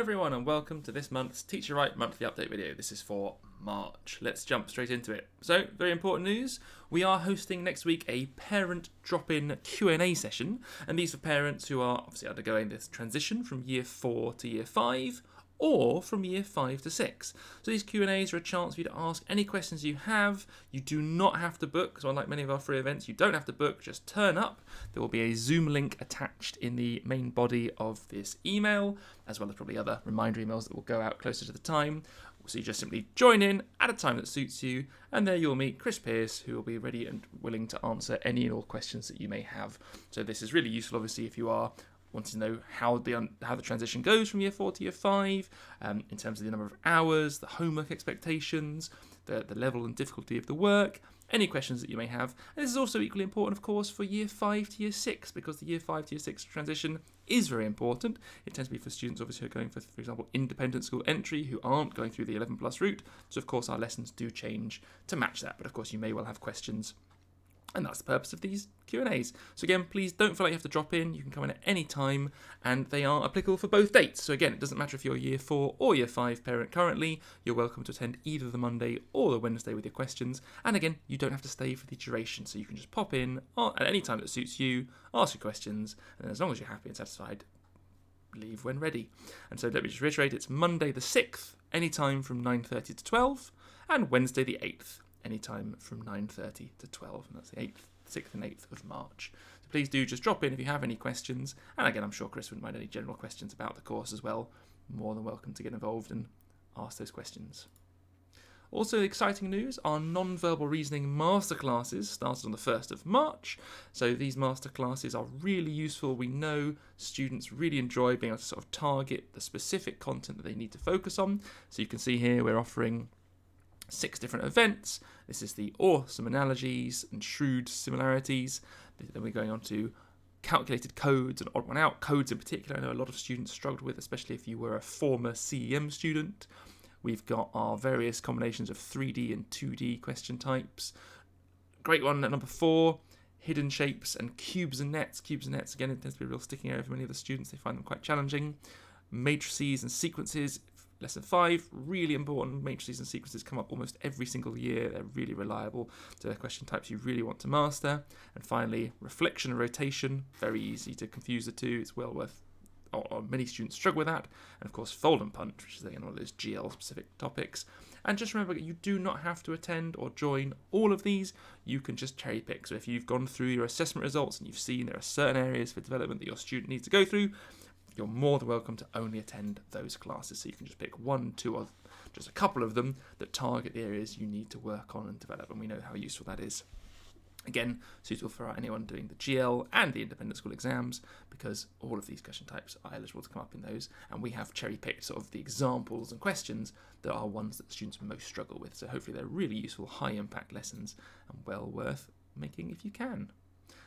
everyone and welcome to this month's Teacher Right monthly update video. This is for March. Let's jump straight into it. So, very important news. We are hosting next week a parent drop-in Q&A session, and these are parents who are obviously undergoing this transition from year 4 to year 5 or from year 5 to 6. So these Q&As are a chance for you to ask any questions you have. You do not have to book, so unlike many of our free events, you don't have to book, just turn up. There will be a Zoom link attached in the main body of this email, as well as probably other reminder emails that will go out closer to the time. So you just simply join in at a time that suits you, and there you'll meet Chris Pearce, who will be ready and willing to answer any and all questions that you may have. So this is really useful, obviously, if you are wanting to know how the transition goes from year 4 to year 5, in terms of the number of hours, the homework expectations, the level and difficulty of the work, any questions that you may have. And this is also equally important, of course, for year 5 to year 6, because the year 5 to year 6 transition is very important. It tends to be for students, obviously, who are going for example, independent school entry, who aren't going through the 11 plus route. So, of course, our lessons do change to match that. But, of course, you may well have questions. And that's the purpose of these Q&As. So again, please don't feel like you have to drop in. You can come in at any time, and they are applicable for both dates. So again, it doesn't matter if you're year 4 or year 5 parent currently. You're welcome to attend either the Monday or the Wednesday with your questions. And again, you don't have to stay for the duration. So you can just pop in at any time that suits you, ask your questions, and as long as you're happy and satisfied, leave when ready. And so let me just reiterate, it's Monday the 6th, anytime from 9:30 to 12, and Wednesday the 8th. Anytime from 9:30 to 12, and that's the 8th, 6th and 8th of March. So please do just drop in if you have any questions, and again, I'm sure Chris wouldn't mind any general questions about the course as well. More than welcome to get involved and ask those questions. Also, exciting news, our non-verbal reasoning masterclasses started on the 1st of March. So these masterclasses are really useful. We know students really enjoy being able to sort of target the specific content that they need to focus on. So you can see here we're offering 6 different events. This is the awesome analogies and shrewd similarities. Then we're going on to calculated codes and odd one out codes in particular. I know a lot of students struggled with, especially if you were a former CEM student. We've got our various combinations of 3D and 2D question types. Great one at number 4, hidden shapes and cubes and nets. Cubes and nets, again, it tends to be a real sticking area for many of the students. They find them quite challenging. Matrices and sequences. Lesson 5, really important. Matrices and sequences come up almost every single year. They're really reliable. So they're question types you really want to master. And finally, reflection and rotation. Very easy to confuse the two. It's well worth, or many students struggle with that. And of course, fold and punch, which is again one of those GL specific topics. And just remember, you do not have to attend or join all of these. You can just cherry pick. So if you've gone through your assessment results and you've seen there are certain areas for development that your student needs to go through, you're more than welcome to only attend those classes. So you can just pick 1, 2, or just a couple of them that target the areas you need to work on and develop. And we know how useful that is. Again, suitable for anyone doing the GL and the independent school exams, because all of these question types are eligible to come up in those. And we have cherry-picked sort of the examples and questions that are ones that the students most struggle with. So hopefully they're really useful, high-impact lessons and well worth making if you can.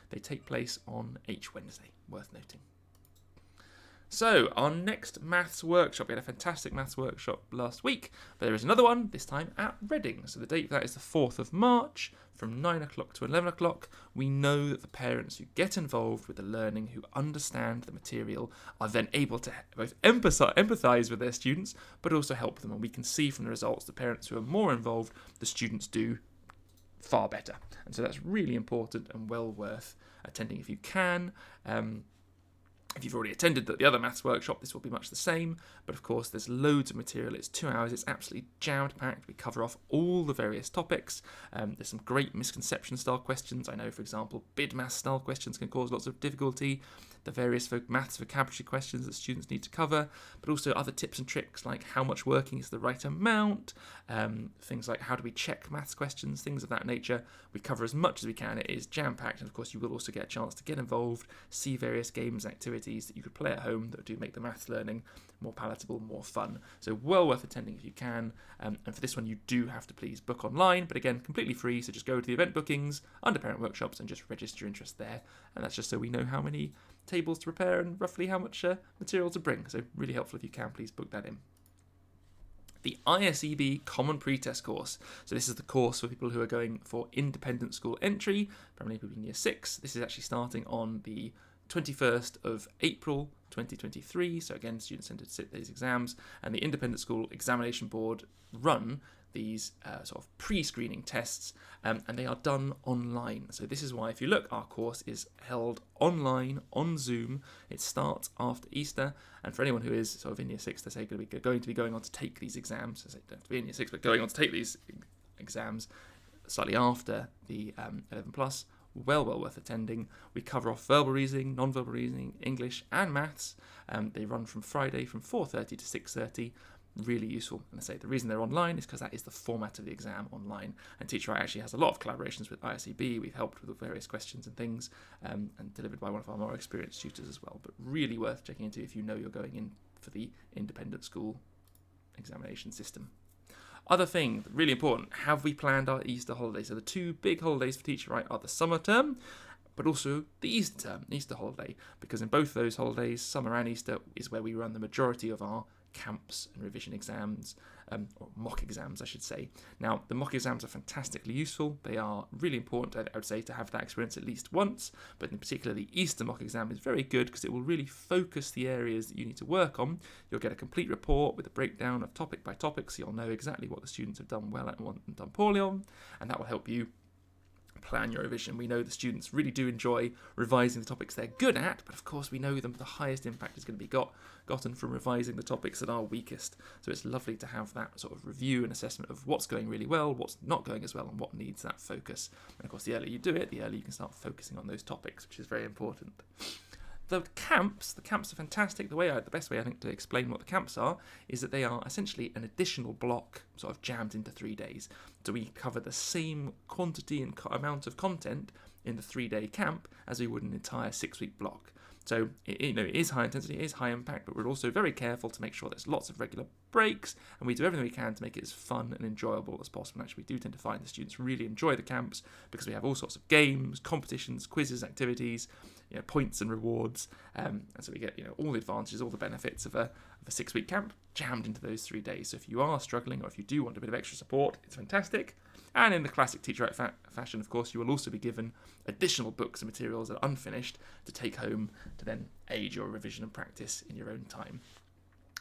They take place on H Wednesday, worth noting. So, our next maths workshop, we had a fantastic maths workshop last week, but there is another one, this time at Reading. So the date for that is the 4th of March, from 9 o'clock to 11 o'clock. We know that the parents who get involved with the learning, who understand the material, are then able to both empathise with their students, but also help them. And we can see from the results, the parents who are more involved, the students do far better. And so that's really important and well worth attending if you can. If you've already attended the other maths workshop, this will be much the same, but of course there's loads of material. It's 2 hours, it's absolutely jam-packed. We cover off all the various topics. There's some great misconception style questions. I know, for example, bid maths style questions can cause lots of difficulty. The various maths vocabulary questions that students need to cover, but also other tips and tricks like how much working is the right amount, things like how do we check maths questions, things of that nature. We cover as much as we can. It is jam-packed, and of course you will also get a chance to get involved, see various games and activities that you could play at home that do make the maths learning more palatable, more fun. So well worth attending if you can. And for this one, you do have to please book online, but again, completely free. So just go to the event bookings under parent workshops and just register your interest there. And that's just so we know how many tables to prepare and roughly how much material to bring. So really helpful if you can, please book that in. The ISEB Common Pre-Test course. So this is the course for people who are going for independent school entry, primarily people in year 6. This is actually starting on the 21st of April 2023. So again, students tend to sit these exams, and the Independent School Examination Board run these sort of pre-screening tests, and they are done online. So this is why, if you look, our course is held online on Zoom. It starts after Easter, and for anyone who is sort of in year 6, they say going to be going on to take these exams. So they don't have to be in year 6, but going on to take these exams slightly after the 11 plus. Well worth attending. We cover off verbal reasoning, non-verbal reasoning, English and maths. They run from Friday from 4:30 to 6:30. Really useful. And I say the reason they're online is because that is the format of the exam online. And Teacher Right actually has a lot of collaborations with ISEB. We've helped with various questions and things, and delivered by one of our more experienced tutors as well. But really worth checking into if you know you're going in for the independent school examination system. Other thing, really important, have we planned our Easter holidays? So the two big holidays for Teacher Right are the summer term, but also the Easter term, Easter holiday, because in both those holidays, summer and Easter, is where we run the majority of our camps and revision exams, or mock exams, I should say. Now, the mock exams are fantastically useful. They are really important, I would say, to have that experience at least once, but in particular, the Easter mock exam is very good because it will really focus the areas that you need to work on. You'll get a complete report with a breakdown of topic by topic, so you'll know exactly what the students have done well at and what and done poorly on, and that will help you plan your revision. We know the students really do enjoy revising the topics they're good at, but of course we know the highest impact is going to be gotten from revising the topics that are weakest. So it's lovely to have that sort of review and assessment of what's going really well, what's not going as well, and what needs that focus. And of course, the earlier you do it, the earlier you can start focusing on those topics, which is very important. The camps are fantastic. The best way I think to explain what the camps are is that they are essentially an additional block sort of jammed into 3 days. So we cover the same quantity and amount of content in the 3-day camp as we would an entire 6-week block. So it is high intensity, it is high impact, but we're also very careful to make sure there's lots of regular breaks, and we do everything we can to make it as fun and enjoyable as possible. And actually, we do tend to find the students really enjoy the camps because we have all sorts of games, competitions, quizzes, activities, points and rewards, and so we get all the advantages, all the benefits of a 6-week camp jammed into those 3 days. So if you are struggling, or if you do want a bit of extra support, it's fantastic. And in the classic Teacher Right fashion, of course, you will also be given additional books and materials that are unfinished to take home to then aid your revision and practice in your own time,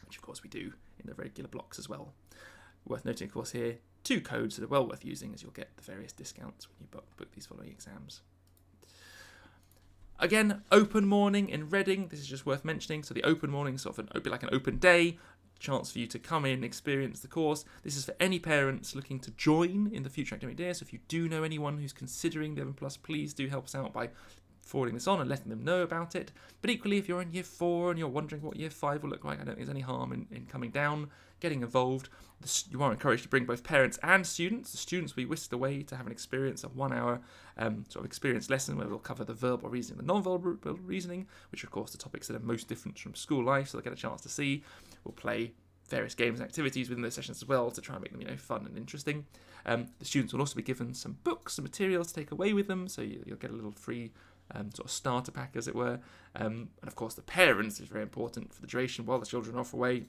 which of course we do in the regular blocks as well. Worth noting, of course, here, 2 codes that are well worth using, as you'll get the various discounts when you book these following exams. Again, open morning in Reading. This is just worth mentioning. So the open morning is sort of it'll be like an open day, chance for you to come in, experience the course. This is for any parents looking to join in the future academic year. So if you do know anyone who's considering the 11+, please do help us out by forwarding this on and letting them know about it. But equally, if you're in year 4 and you're wondering what year 5 will look like, I don't think there's any harm in coming down, getting involved. You are encouraged to bring both parents and students. The students will be whisked away to have an experience of 1 hour sort of experience lesson where we'll cover the verbal reasoning, the non-verbal reasoning, which are of course the topics that are most different from school life, so they'll get a chance to see. We'll play various games and activities within those sessions as well to try and make them fun and interesting. The students will also be given some books and materials to take away with them, so you'll get a little free sort of starter pack, as it were. And of course, the parents is very important for the duration while the children are off away.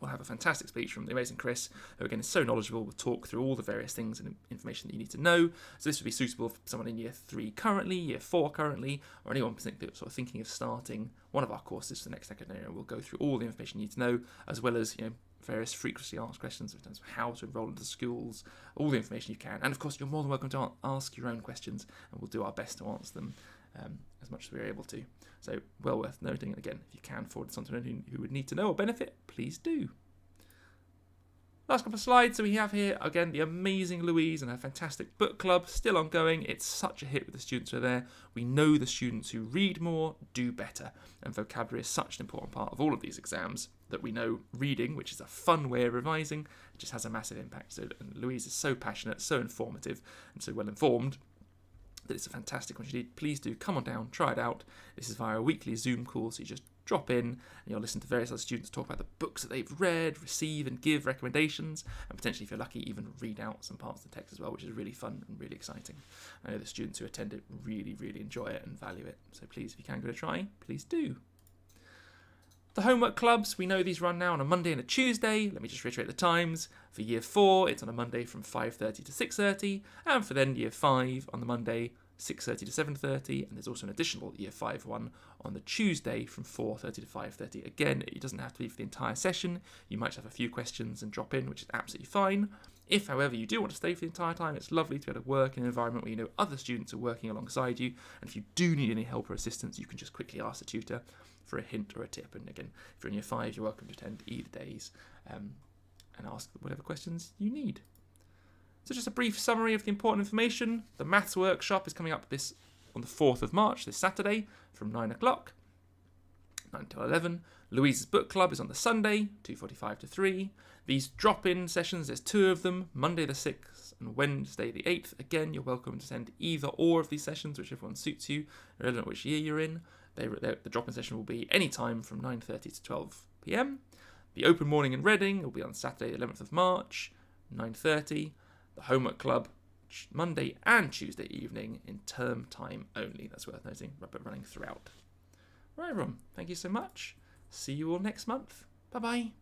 We'll have a fantastic speech from the amazing Chris, who again is so knowledgeable, will talk through all the various things and information that you need to know. So this would be suitable for someone in year 3 currently, year 4 currently, or anyone sort of thinking of starting one of our courses for the next academic year. We'll go through all the information you need to know, as well as various frequently asked questions in terms of how to enrol into schools, all the information you can. And of course, you're more than welcome to ask your own questions, and we'll do our best to answer them as much as we're able to. So well worth noting. And again, if you can forward something to anyone who would need to know or benefit, please do. Last couple of slides. So we have here, again, the amazing Louise and her fantastic book club, still ongoing. It's such a hit with the students who are there. We know the students who read more do better. And vocabulary is such an important part of all of these exams that we know reading, which is a fun way of revising, just has a massive impact. So and Louise is so passionate, so informative, and so well informed that it's a fantastic one. Please do come on down, try it out. This is via a weekly Zoom call, so you just drop in and you'll listen to various other students talk about the books that they've read, receive and give recommendations, and potentially, if you're lucky, even read out some parts of the text as well, which is really fun and really exciting. I know the students who attend it really, really enjoy it and value it. So please, if you can give it a try, please do. The homework clubs, we know these run now on a Monday and a Tuesday. Let me just reiterate the times. For year 4, it's on a Monday from 5:30 to 6:30, and for then year 5 on the Monday, 6:30 to 7:30, and there's also an additional Year 5 one on the Tuesday from 4:30 to 5:30. Again, it doesn't have to be for the entire session. You might have a few questions and drop in, which is absolutely fine. If, however, you do want to stay for the entire time, it's lovely to be able to work in an environment where you know other students are working alongside you, and if you do need any help or assistance, you can just quickly ask the tutor for a hint or a tip. And again, if you're in Year 5, you're welcome to attend either days and ask whatever questions you need. So just a brief summary of the important information. The maths workshop is coming up on the 4th of March, this Saturday, from 9 o'clock, 9 till 11. Louise's book club is on the Sunday, 2:45 to 3. These drop-in sessions, there's 2 of them, Monday the 6th and Wednesday the 8th. Again, you're welcome to attend either or of these sessions, whichever one suits you, irrelevant which year you're in. The drop-in session will be any time from 9:30 to 12 p.m. The open morning in Reading will be on Saturday the 11th of March, 9:30. The homework club, Monday and Tuesday evening in term time only. That's worth noting, but running throughout. Right, everyone, thank you so much. See you all next month. Bye-bye.